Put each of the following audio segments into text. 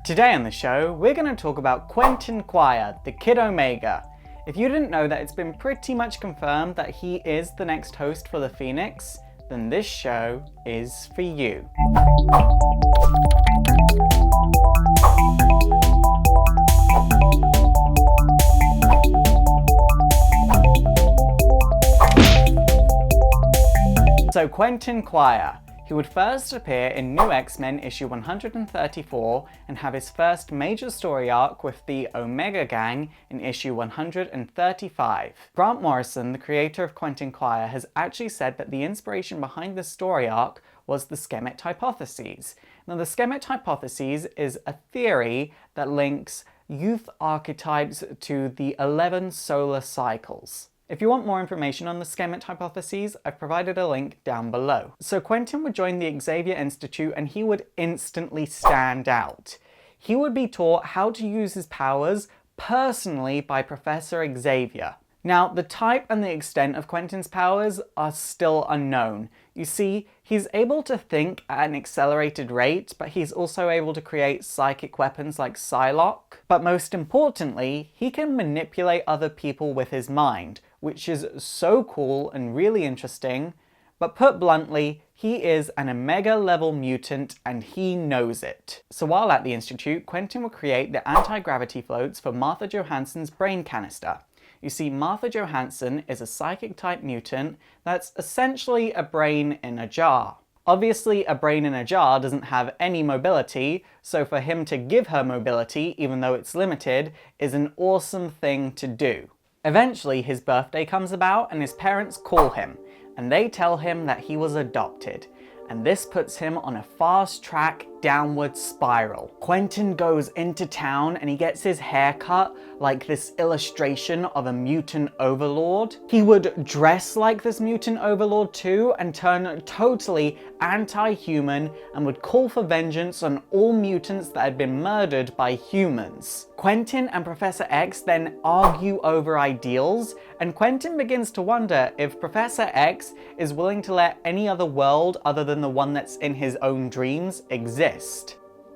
Today on the show, we're going to talk about Quentin Quire, the Kid Omega. If you didn't know that it's been pretty much confirmed that he is the next host for the Phoenix, then this show is for you. So Quentin Quire. He would first appear in New X-Men issue 134 and have his first major story arc with the Omega Gang in issue 135. Grant Morrison, the creator of Quentin Quire, has actually said that the inspiration behind this story arc was the Sekhmet Hypothesis. Now, the Sekhmet Hypothesis is a theory that links youth archetypes to the 11 solar cycles. If you want more information on the Sekhmet Hypothesis, I've provided a link down below. So Quentin would join the Xavier Institute and he would instantly stand out. He would be taught how to use his powers personally by Professor Xavier. Now, the type and the extent of Quentin's powers are still unknown. You see, he's able to think at an accelerated rate, but he's also able to create psychic weapons like Psylocke. But most importantly, he can manipulate other people with his mind, which is so cool and really interesting. But put bluntly, he is an Omega level mutant and he knows it. So while at the Institute, Quentin will create the anti-gravity floats for Martha Johansson's brain canister. You see, Martha Johansson is a psychic type mutant that's essentially a brain in a jar. Obviously, a brain in a jar doesn't have any mobility, so for him to give her mobility, even though it's limited, is an awesome thing to do. Eventually, his birthday comes about and his parents call him, and they tell him that he was adopted. And this puts him on a fast-track downward spiral. Quentin goes into town and he gets his hair cut like this illustration of a mutant overlord. He would dress like this mutant overlord too and turn totally anti-human and would call for vengeance on all mutants that had been murdered by humans. Quentin and Professor X then argue over ideals, and Quentin begins to wonder if Professor X is willing to let any other world other than the one that's in his own dreams exist.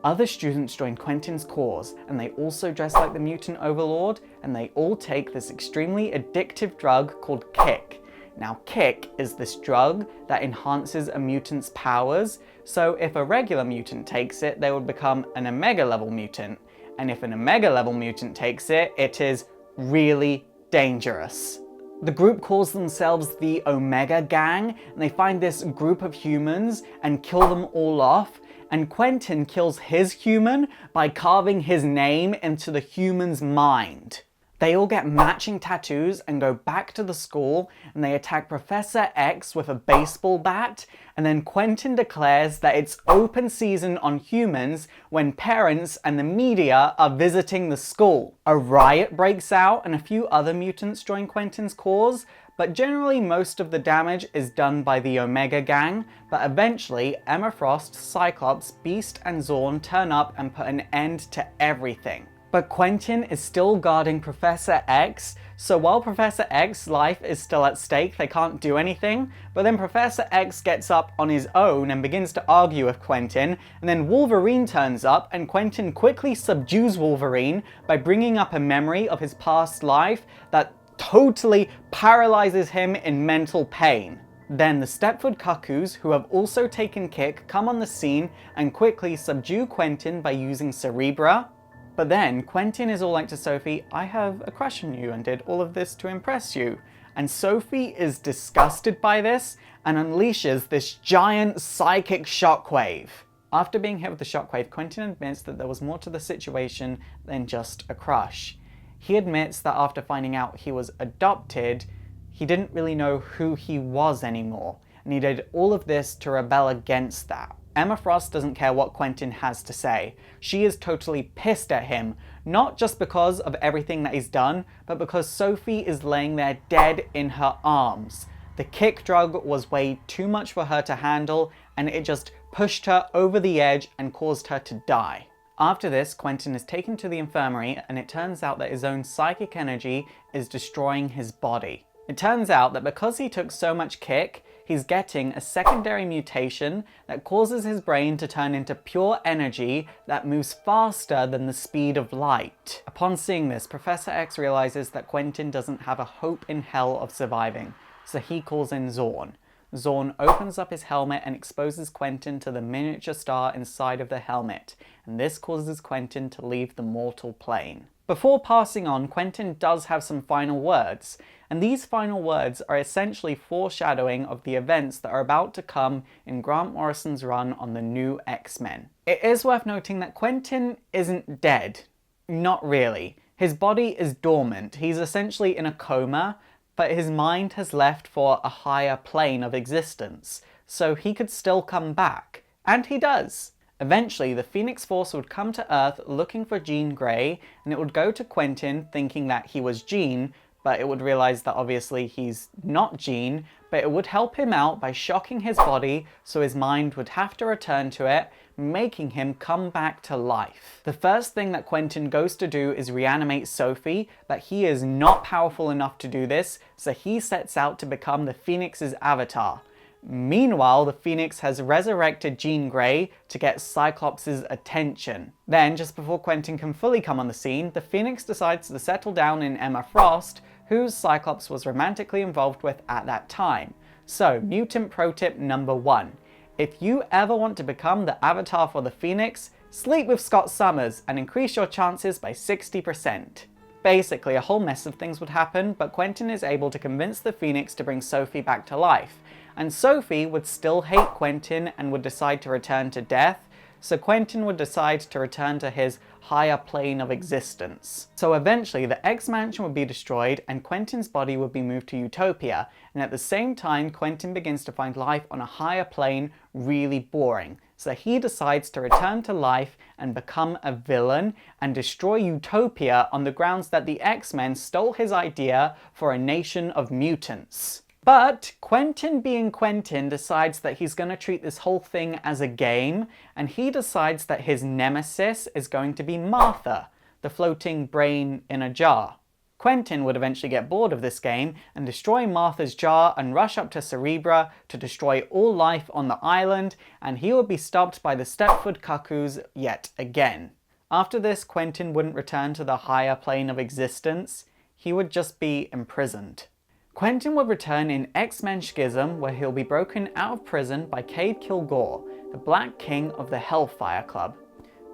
Other students join Quentin's cause, and they also dress like the mutant overlord, and they all take this extremely addictive drug called Kick. Now, Kick is this drug that enhances a mutant's powers, so if a regular mutant takes it, they would become an Omega level mutant, and if an Omega level mutant takes it, it is really dangerous. The group calls themselves the Omega Gang, and they find this group of humans and kill them all off, and Quentin kills his human by carving his name into the human's mind. They all get matching tattoos and go back to the school, and they attack Professor X with a baseball bat, and then Quentin declares that it's open season on humans when parents and the media are visiting the school. A riot breaks out and a few other mutants join Quentin's cause, but generally most of the damage is done by the Omega Gang, but eventually Emma Frost, Cyclops, Beast and Zorn turn up and put an end to everything. But Quentin is still guarding Professor X, so while Professor X's life is still at stake, they can't do anything, but then Professor X gets up on his own and begins to argue with Quentin, and then Wolverine turns up, and Quentin quickly subdues Wolverine by bringing up a memory of his past life that totally paralyzes him in mental pain. Then the Stepford Cuckoos, who have also taken Kick, come on the scene and quickly subdue Quentin by using Cerebra. But then Quentin is all like to Sophie, "I have a crush on you and did all of this to impress you." And Sophie is disgusted by this and unleashes this giant psychic shockwave. After being hit with the shockwave, Quentin admits that there was more to the situation than just a crush. He admits that after finding out he was adopted, he didn't really know who he was anymore, and he did all of this to rebel against that. Emma Frost doesn't care what Quentin has to say. She is totally pissed at him, not just because of everything that he's done, but because Sophie is laying there dead in her arms. The Kick drug was way too much for her to handle, and it just pushed her over the edge and caused her to die. After this, Quentin is taken to the infirmary, and it turns out that his own psychic energy is destroying his body. It turns out that because he took so much Kick, he's getting a secondary mutation that causes his brain to turn into pure energy that moves faster than the speed of light. Upon seeing this, Professor X realizes that Quentin doesn't have a hope in hell of surviving, so he calls in Zorn. Zorn opens up his helmet and exposes Quentin to the miniature star inside of the helmet, and this causes Quentin to leave the mortal plane. Before passing on, Quentin does have some final words, and these final words are essentially foreshadowing of the events that are about to come in Grant Morrison's run on the new X-Men. It is worth noting that Quentin isn't dead. Not really. His body is dormant. He's essentially in a coma, but his mind has left for a higher plane of existence, so he could still come back. And he does. Eventually, the Phoenix Force would come to Earth looking for Jean Grey, and it would go to Quentin thinking that he was Jean, but it would realize that obviously he's not Jean, but it would help him out by shocking his body so his mind would have to return to it, making him come back to life. The first thing that Quentin goes to do is reanimate Sophie, but he is not powerful enough to do this, so he sets out to become the Phoenix's avatar. Meanwhile, the Phoenix has resurrected Jean Grey to get Cyclops' attention. Then, just before Quentin can fully come on the scene, the Phoenix decides to settle down in Emma Frost, who Cyclops was romantically involved with at that time. So, mutant pro tip number 1. If you ever want to become the avatar for the Phoenix, sleep with Scott Summers and increase your chances by 60%. Basically, a whole mess of things would happen, but Quentin is able to convince the Phoenix to bring Sophie back to life. And Sophie would still hate Quentin and would decide to return to death, so Quentin would decide to return to his higher plane of existence. So eventually the X-Mansion would be destroyed and Quentin's body would be moved to Utopia, and at the same time Quentin begins to find life on a higher plane really boring. So he decides to return to life and become a villain and destroy Utopia on the grounds that the X-Men stole his idea for a nation of mutants. But Quentin, being Quentin, decides that he's going to treat this whole thing as a game, and he decides that his nemesis is going to be Martha, the floating brain in a jar. Quentin would eventually get bored of this game and destroy Martha's jar and rush up to Cerebra to destroy all life on the island, and he would be stopped by the Stepford Cuckoos yet again. After this, Quentin wouldn't return to the higher plane of existence, he would just be imprisoned. Quentin would return in X-Men Schism, where he'll be broken out of prison by Cade Kilgore, the Black King of the Hellfire Club.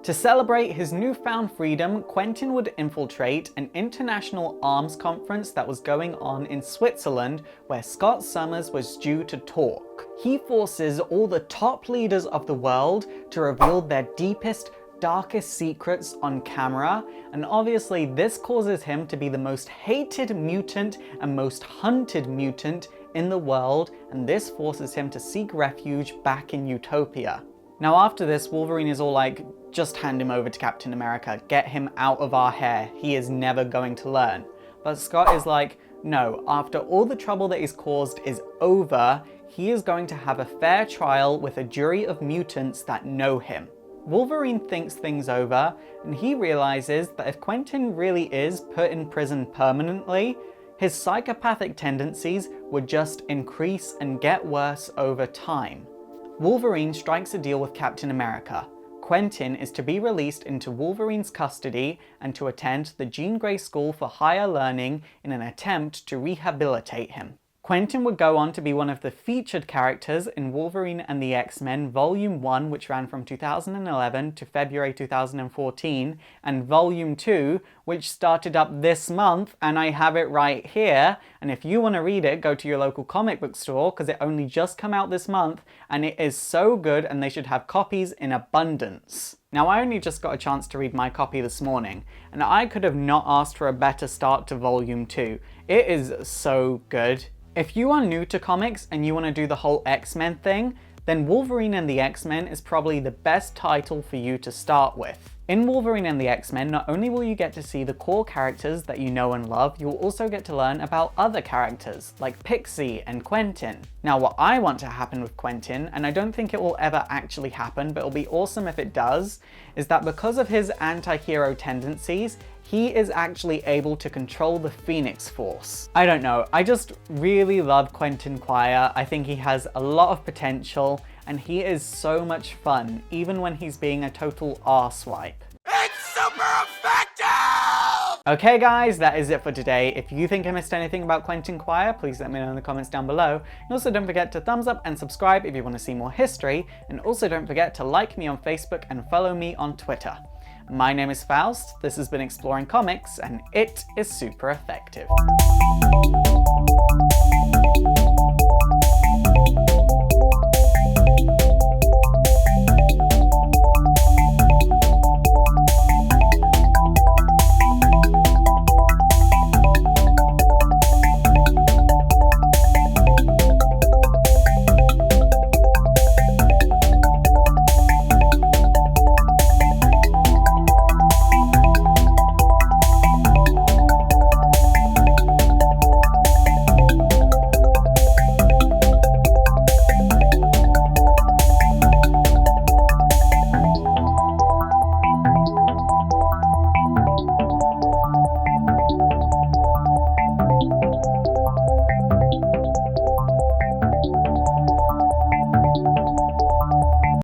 To celebrate his newfound freedom, Quentin would infiltrate an international arms conference that was going on in Switzerland, where Scott Summers was due to talk. He forces all the top leaders of the world to reveal their deepest, darkest secrets on camera, and obviously this causes him to be the most hated mutant and most hunted mutant in the world, and this forces him to seek refuge back in Utopia. Now after this, Wolverine is all like, just hand him over to Captain America, get him out of our hair, he is never going to learn. But Scott is like, no, after all the trouble that he's caused is over, he is going to have a fair trial with a jury of mutants that know him. Wolverine thinks things over, and he realizes that if Quentin really is put in prison permanently, his psychopathic tendencies would just increase and get worse over time. Wolverine strikes a deal with Captain America. Quentin is to be released into Wolverine's custody and to attend the Jean Grey School for Higher Learning in an attempt to rehabilitate him. Quentin would go on to be one of the featured characters in Wolverine and the X-Men Volume 1, which ran from 2011 to February 2014, and Volume 2, which started up this month, and I have it right here, and if you want to read it, go to your local comic book store, because it only just came out this month, and it is so good, and they should have copies in abundance. Now, I only just got a chance to read my copy this morning, and I could have not asked for a better start to Volume 2. It is so good. If you are new to comics and you want to do the whole X-Men thing, then Wolverine and the X-Men is probably the best title for you to start with. In Wolverine and the X-Men, not only will you get to see the core characters that you know and love, you'll also get to learn about other characters, like Pixie and Quentin. Now, what I want to happen with Quentin, and I don't think it will ever actually happen, but it'll be awesome if it does, is that because of his anti-hero tendencies, he is actually able to control the Phoenix Force. I don't know, I just really love Quentin Quire. I think he has a lot of potential, and he is so much fun, even when he's being a total arsewipe. It's super effective! Okay guys, that is it for today. If you think I missed anything about Quentin Quire, please let me know in the comments down below. And also don't forget to thumbs up and subscribe if you want to see more history. And also don't forget to like me on Facebook and follow me on Twitter. My name is Faust, this has been Exploring Comics, and it is super effective.